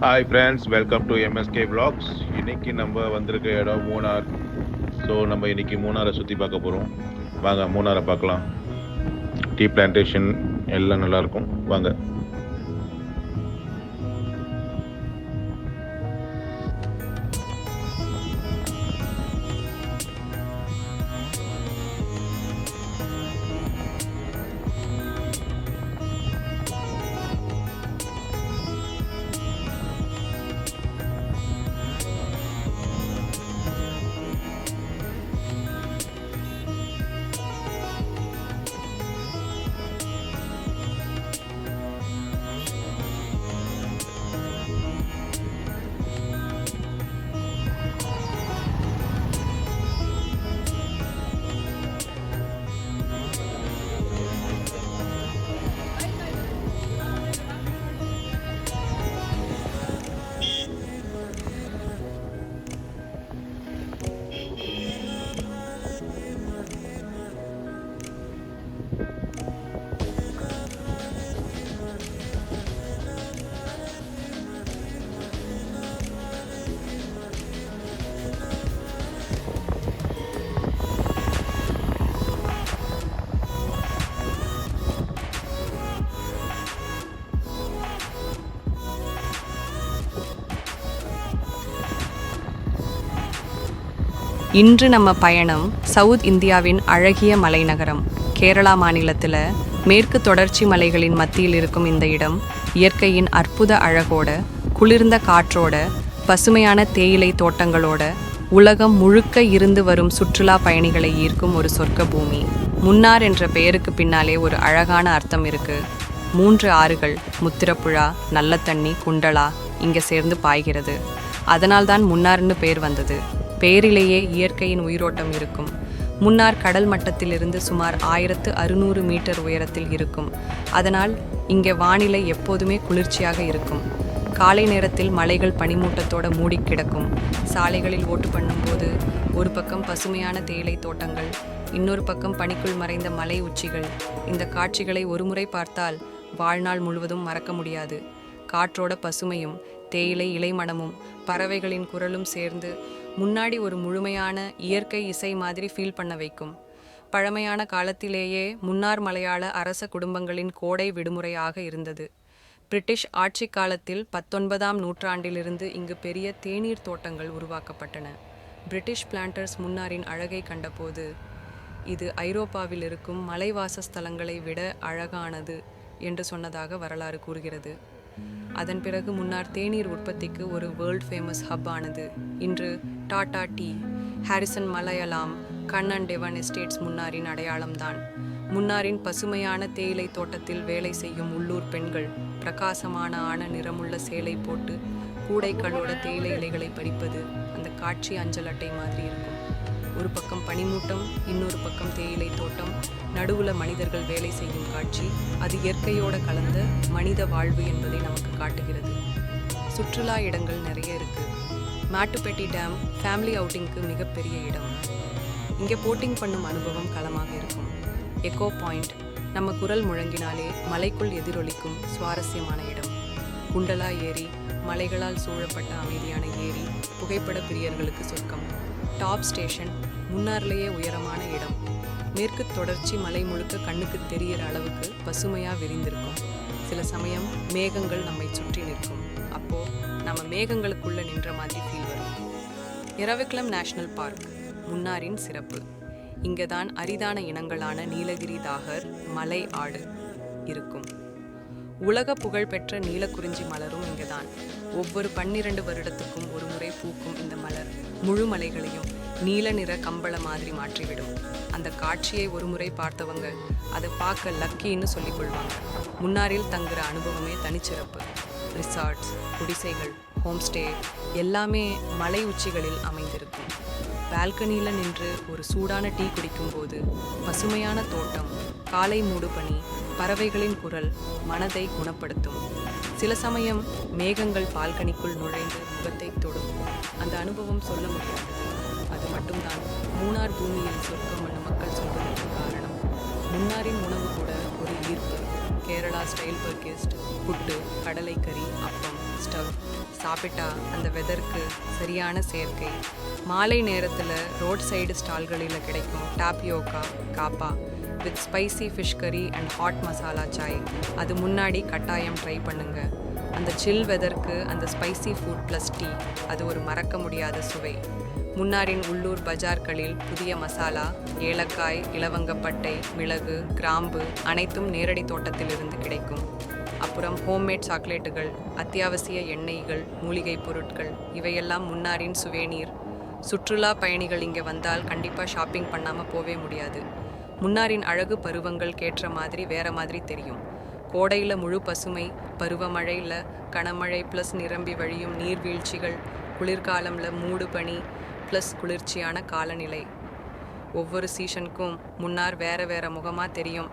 Hi friends, welcome to MSK vlogs. இன்னைக்கு நம்ம வந்திருக்க இடம் மூணார். ஸோ நம்ம இன்னைக்கு மூணாரை சுற்றி பார்க்க போகிறோம். வாங்க மூணாரை பார்க்கலாம். டீ பிளான்டேஷன் எல்லாம் நல்லாயிருக்கும். வாங்க. இன்று நம்ம பயணம் சவுத் இந்தியாவின் அழகிய மலைநகரம் கேரளா மாநிலத்தில் மேற்கு தொடர்ச்சி மலைகளின் மத்தியில் இருக்கும் இந்த இடம் இயற்கையின் அற்புத அழகோட, குளிர்ந்த காற்றோட, பசுமையான தேயிலை தோட்டங்களோட உலகம் முழுக்க இருந்து வரும் சுற்றுலா பயணிகளை ஈர்க்கும் ஒரு சொர்க்க பூமி. முன்னார் என்ற பெயருக்கு பின்னாலே ஒரு அழகான அர்த்தம் இருக்கு. 3 ஆறுகள் முத்திரப்புழா, நல்லத்தண்ணி, குண்டலா இங்கே சேர்ந்து பாய்கிறது. அதனால்தான் முன்னார்னு பேர் வந்தது. பேரிலேயே இயற்கையின் உயிரோட்டம் இருக்கும். முன்னார் கடல் மட்டத்திலிருந்து சுமார் 1600 மீட்டர் உயரத்தில் இருக்கும். அதனால் இங்கே வானிலை எப்போதுமே குளிர்ச்சியாக இருக்கும். காலை நேரத்தில் மலைகள் பனிமூட்டத்தோடு மூடி கிடக்கும். சாலைகளில் ஓட்டு பண்ணும்போது ஒரு பக்கம் பசுமையான தேயிலை தோட்டங்கள், இன்னொரு பக்கம் பனிக்குள் மறைந்த மலை உச்சிகள். இந்த காட்சிகளை ஒருமுறை பார்த்தால் வாழ்நாள் முழுவதும் மறக்க முடியாது. காற்றோட பசுமையும் தேயிலை இலைமணமும் பறவைகளின் குரலும் சேர்ந்து முன்னாடி ஒரு முழுமையான இயற்கை இசை மாதிரி ஃபீல் பண்ண வைக்கும். பழமையான காலத்திலேயே முன்னார் மலையாள அரச குடும்பங்களின் கோடை விடுமுறையாக இருந்தது. பிரிட்டிஷ் ஆட்சி காலத்தில் 19ஆம் நூற்றாண்டிலிருந்து இங்கு பெரிய தேநீர் தோட்டங்கள் உருவாக்கப்பட்டன. பிரிட்டிஷ் பிளான்டர்ஸ் முன்னாரின் அழகை கண்டபோது இது ஐரோப்பாவில் இருக்கும் மலைவாசஸ்தலங்களை விட அழகானது என்று சொன்னதாக வரலாறு கூறுகிறது. அதன் பிறகு முன்னார் தேநீர் உற்பத்திக்கு ஒரு வேர்ல்ட் ஃபேமஸ் ஹப் ஆனது. இன்று Tata tea, Harrison Malayalam, Kannan Devan estates முன்னாரின் அடையாளம்தான். முன்னாரின் பசுமையான தேயிலை தோட்டத்தில் வேலை செய்யும் உள்ளூர் பெண்கள் பிரகாசமான ஆன நிறமுள்ள சேலை போட்டு கூடைகளோட தேயிலை இலைகளை பறிப்பது அந்த காட்சி அஞ்சல் அட்டை மாதிரி இருக்கும். ஒரு பக்கம் பனிமூட்டம், இன்னொரு பக்கம் தேயிலை தோட்டம், நடுவுல மனிதர்கள் வேலை செய்யும் காட்சி. அது இயற்கையோட கலந்த மனித வாழ்வு என்பதை நமக்கு காட்டுகிறது. சுற்றுலா இடங்கள் நிறைய இருக்கு. மேட்டுப்பட்டி டேம் ஃபேமிலி அவுட்டிங்க்கு மிகப்பெரிய இடம். இங்கே போட்டிங் பண்ணும் அனுபவம் களமாக இருக்கும். எக்கோ பாயிண்ட் நம்ம குரல் முழங்கினாலே மலைக்குள் எதிரொலிக்கும் சுவாரஸ்யமான இடம். குண்டலா ஏரி, மலைகளால் சூழப்பட்ட அமைதியான ஏரி, புகைப்பட பிரியர்களுக்கு சொர்க்கம். டாப் ஸ்டேஷன் முன்னார்லேயே உயரமான இடம். மேற்கு தொடர்ச்சி மலை முழுக்க கண்ணுக்கு தெரிகிற அளவுக்கு பசுமையாக விரிந்திருக்கும். சில சமயம் மேகங்கள் நம்மை சுற்றி நிற்கும். அப்போ நம்ம மேகங்களுக்குள்ள நின்ற மாதிரி ஃபீல் வரும். எரவிக்குளம் நேஷனல் பார்க் முன்னாரின் சிறப்பு. இங்கே தான் அரிதான இனங்களான நீலகிரி தாகர், மலை ஆடு இருக்கும். உலக புகழ்பெற்ற நீலக்குறிஞ்சி மலரும் இங்குதான். ஒவ்வொரு 12 வருடத்துக்கும் ஒரு முறை பூக்கும் இந்த மலர் முழு மலைகளையும் நீல நிற கம்பள மாதிரி மாற்றிவிடும். அந்த காட்சியை ஒரு முறை பார்த்தவங்க அதை பார்க்க லக்கின்னு சொல்லிக் கொள்வாங்க. முன்னாரில் தங்குற அனுபவமே தனிச்சிறப்பு. ரிசார்ட்ஸ், குடிசைகள், ஹோம்ஸ்டே எல்லாமே மலை உச்சிகளில் அமைந்திருக்கும். பால்கனியில் நின்று ஒரு சூடான டீ குடிக்கும்போது பசுமையான தோட்டம், காலை மூடுபனி, பறவைகளின் குரல் மனதை குணப்படுத்தும். சில சமயம் மேகங்கள் பால்கனிக்குள் நுழைந்து முகத்தை தொடும். அந்த அனுபவம் சொல்ல முடியாதது. அது மட்டும்தான் மூணார் பூமியில் சொர்க்கம் என மக்கள் சொல்வதற்கு காரணம். முன்னாரின் உணவு கூட ஒரு ஈர்ப்பு. கேரளா ஸ்டைல் பர்கெஸ்ட், புட்டு, கடலைக்கறி, அப்பம், ஸ்டவ் சாப்பிட்டா அந்த வெதருக்கு சரியான சேர்க்கை. மாலை நேரத்தில் ரோட் சைடு ஸ்டால்களில் கிடைக்கும் டாப்பியோக்கா காப்பா வித் ஸ்பைசி ஃபிஷ் கறி அண்ட் ஹாட் மசாலா சாய், அது முன்னாடி கட்டாயம் ட்ரை பண்ணுங்க. அந்த சில் வெதருக்கு அந்த ஸ்பைசி ஃபுட் ப்ளஸ் டீ, அது ஒரு மறக்க முடியாத சுவை. முன்னாரின் உள்ளூர் பஜார்களில் புதிய மசாலா, ஏலக்காய், இலவங்கப்பட்டை, மிளகு, கிராம்பு அனைத்தும் நேரடி தோட்டத்திலிருந்து கிடைக்கும். அப்புறம் ஹோம்மேட் சாக்லேட்டுகள், அத்தியாவசிய எண்ணெய்கள், மூலிகை பொருட்கள், இவையெல்லாம் முன்னாரின் சுவேனீர். சுற்றுலா பயணிகள் இங்கே வந்தால் கண்டிப்பாக ஷாப்பிங் பண்ணாமல் போவே முடியாது. முன்னாரின் அழகு பருவங்களுக்கேற்ற மாதிரி வேற மாதிரி தெரியும். கோடையில் முழு பசுமை, பருவமழையில் கனமழை ப்ளஸ் நிரம்பி வழியும் நீர்வீழ்ச்சிகள், குளிர்காலமில் மூடு பனி ப்ளஸ் குளிர்ச்சியான காலநிலை. ஒவ்வொரு சீசனுக்கும் முன்னார் வேற வேற முகமாக தெரியும்.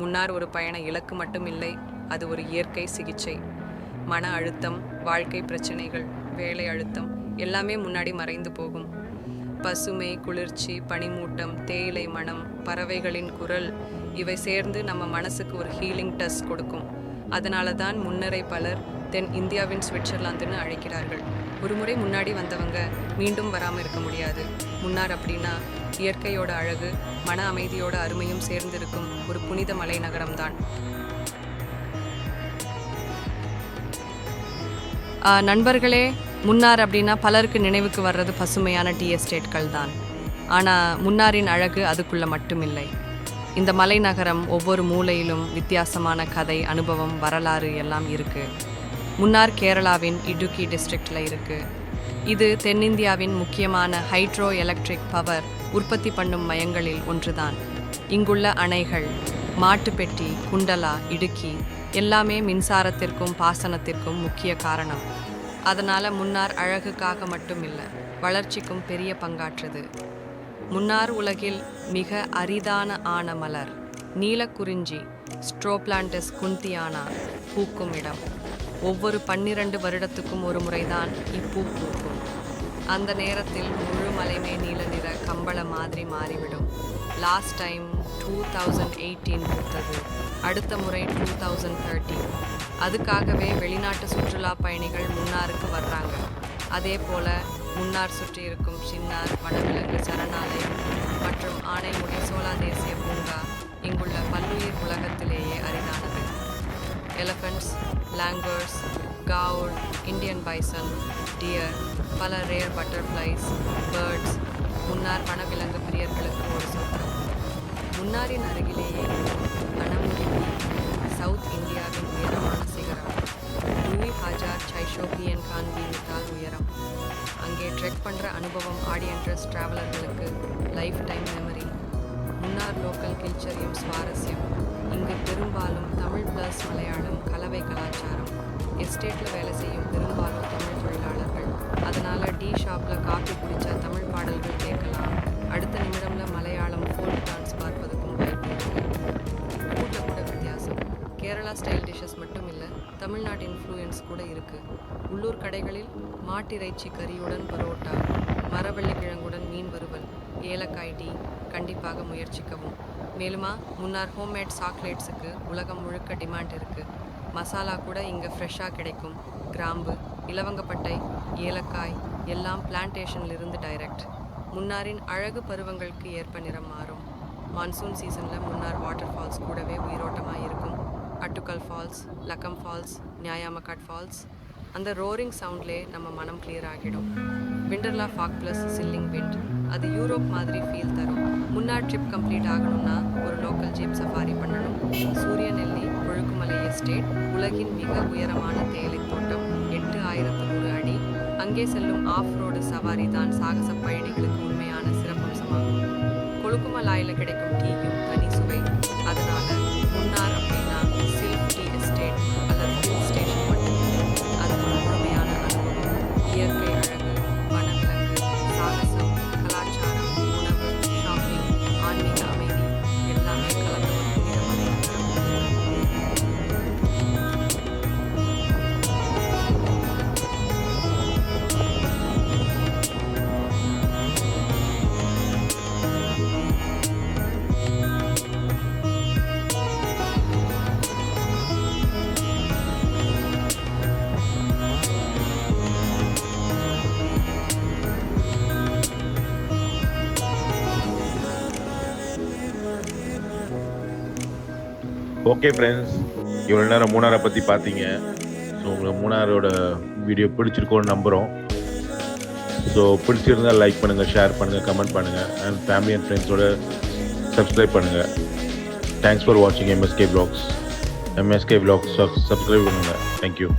முன்னார் ஒரு பயண இலக்கு மட்டும் இல்லை, அது ஒரு இயற்கை சிகிச்சை. மன அழுத்தம், வாழ்க்கை பிரச்சனைகள், வேலை அழுத்தம் எல்லாமே முன்னாடி மறைந்து போகும். பசுமை, குளிர்ச்சி, பனிமூட்டம், தேயிலை மனம், பறவைகளின் குரல் இவை சேர்ந்து நம்ம மனசுக்கு ஒரு ஹீலிங் டச் கொடுக்கும். அதனால தான் முன்னரை பலர் தென் இந்தியாவின் சுவிட்சர்லாந்துன்னு அழைக்கிறார்கள். ஒரு முறை முன்னாடி வந்தவங்க மீண்டும் வராமல் இருக்க முடியாது. முன்னார் அப்படின்னா இயற்கையோட அழகு, மன அமைதியோட அருமையும் சேர்ந்திருக்கும் ஒரு புனித மலை நகரம்தான். நண்பர்களே, முன்னார் அப்படின்னா பலருக்கு நினைவுக்கு வர்றது பசுமையான டீ எஸ்டேட்கள் தான். ஆனால் முன்னாரின் அழகு அதுக்குள்ளே மட்டுமில்லை. இந்த மலை நகரம் ஒவ்வொரு மூலையிலும் வித்தியாசமான கதை, அனுபவம், வரலாறு எல்லாம் இருக்குது. முன்னார் கேரளாவின் இடுக்கி டிஸ்ட்ரிக்டில் இருக்குது. இது தென்னிந்தியாவின் முக்கியமான ஹைட்ரோ எலக்ட்ரிக் பவர் உற்பத்தி பண்ணும் மையங்களில் ஒன்றுதான். இங்குள்ள அணைகள், மாட்டுப்பெட்டி, குண்டலா, இடுக்கி எல்லாமே மின்சாரத்திற்கும் பாசனத்திற்கும் முக்கிய காரணம். அதனால் முன்னார் அழகுக்காக மட்டும் இல்லை, வளர்ச்சிக்கும் பெரிய பங்காற்றுது. முன்னார் உலகில் மிக அரிதான ஆன மலர் நீலக்குறிஞ்சி ஸ்ட்ரோப்லாண்டஸ் குந்தியானா பூக்கும் இடம். ஒவ்வொரு 12 வருடத்துக்கும் ஒரு முறைதான் இப்பூ பூக்கும். அந்த நேரத்தில் முழு மலைமே நீல நிற கம்பள மாதிரி மாறிவிடும். லாஸ்ட் டைம் 2018 பூத்தது, அடுத்த முறை 2030. அதுக்காகவே வெளிநாட்டு சுற்றுலா பயணிகள் முன்னாருக்கு வர்றாங்க. அதே போல் முன்னார் சுற்றி இருக்கும் சின்னார் வனவிலங்கு சரணாலயம் மற்றும் ஆனைமுடி சோலா தேசிய பூங்கா இங்குள்ள பல்லுயிர் உலகத்திலேயே அரிதானது. Elephants, langurs, gaur, Indian bison, deer, பல ரேர் பட்டர்ஃப்ளைஸ், பேர்ட்ஸ் முன்னார் வனவிலங்கு பிரியர்களுக்கு ஒரு சொந்தம். முன்னாரின் அருகிலேயே அனமுடி சவுத் இந்தியாவின் உயரமான சிகரம் 2600 கான்வி மீட்டர் உயரம். அங்கே ட்ரெக் பண்ணுற அனுபவம் ஆடியன்ட்ரஸ் ட்ராவலர்களுக்கு லைஃப் டைம் மெமரி. முன்னார் லோக்கல் கல்ச்சரையும் சுவாரஸ்யம். இங்கு பெரும்பாலும் தமிழ் ப்ளஸ் மலையாளம் கலவை கலாச்சாரம். எஸ்டேட்டில் வேலை செய்யும் பெரும்பாலும் தமிழ் தொழிலாளர்கள். அதனால் டீ ஷாப்பில் காஃபி குடித்தா தமிழ் பாடல்கள் கேட்கலாம். அடுத்த நிமிடம்ல மலையாளம் ஃபோல்க் டான்ஸ் பார்ப்பதுக்கும் வாய்ப்பு இருக்குது. ஃபுட்டில் கூட வித்தியாசம். கேரளா ஸ்டைல் டிஷ்ஷஸ் மட்டும் இல்லை, தமிழ்நாட்டு இன்ஃப்ளூயன்ஸ் கூட இருக்குது. உள்ளூர் கடைகளில் மாட்டிறைச்சி கறியுடன் பரோட்டா, மரவள்ளி கிழங்குடன் மீன் வறுவல், ஏலக்காய் டீ கண்டிப்பாக முயற்சிக்கவும். மேலுமா முன்னார் ஹோம்மேட் சாக்லேட்ஸுக்கு உலகம் முழுக்க டிமாண்ட் இருக்குது. மசாலா கூட இங்கே ஃப்ரெஷ்ஷாக கிடைக்கும். கிராம்பு, இலவங்கப்பட்டை, ஏலக்காய் எல்லாம் பிளான்டேஷன்லிருந்து டைரக்ட். முன்னாரின் அழகு பருவங்களுக்கு ஏற்ப நிறம் மாறும். மான்சூன் சீசனில் முன்னார் வாட்டர் ஃபால்ஸ் கூடவே உயிரோட்டமாக இருக்கும். Attukkal falls, Lakkam falls, நியாயாமக்காட் falls, அந்த ரோரிங் சவுண்ட்லேயே நம்ம மனம் கிளியர் ஆகிடும். விண்டர்லா ஃபாக் ப்ளஸ் சில்லிங் விண்ட், அது யூரோப் மாதிரி ஃபீல் தரும். முன்னார் ட்ரிப் கம்ப்ளீட் ஆகணும்னா ஒரு லோக்கல் ஜீப் சஃபாரி பண்ணணும். சூரியநெல்லி கொழுக்குமலை எஸ்டேட், உலகின் மிக உயரமான தேயிலை தோட்டம், 8100 அடி. அங்கே செல்லும் ஆஃப் ரோடு சவாரி தான் சாகச பயணிகளுக்கு உண்மையான சிறப்பம்சமாகும். கொழுக்குமலாயில் கிடைக்கும் டீயும் தனி சுவை. அதனால முன்னார் அப்படின்னா சில்க் டீ எஸ்டேட் அல்லது ஹில் ஸ்டேஷன் மட்டுமில்லை, அது ஒரு முழுமையான அனுபவம். இயற்கை அழகு, வனவிலங்கு, சாகசம், கலாச்சாரம், உணவு, ஷாப்பிங், ஆன்மீக அமைதி எல்லாமே கலந்த ஒரு புனிதமான நகரம். ஓகே ஃப்ரெண்ட்ஸ், இவ்வளோ நேரம் மூணாரை பற்றி பார்த்தீங்க. ஸோ உங்களுக்கு மூணாரோட வீடியோ பிடிச்சிருக்கோன்னு நம்புகிறோம். ஸோ பிடிச்சிருந்தால் லைக் பண்ணுங்கள், ஷேர் பண்ணுங்கள், கமெண்ட் பண்ணுங்கள், அண்ட் ஃபேமிலி அண்ட் ஃப்ரெண்ட்ஸோட சப்ஸ்கிரைப் பண்ணுங்கள். தேங்க்ஸ் ஃபார் வாட்சிங் MSK Vlogs. MSK Vlogs subscribe பண்ணுங்கள். தேங்க்யூ.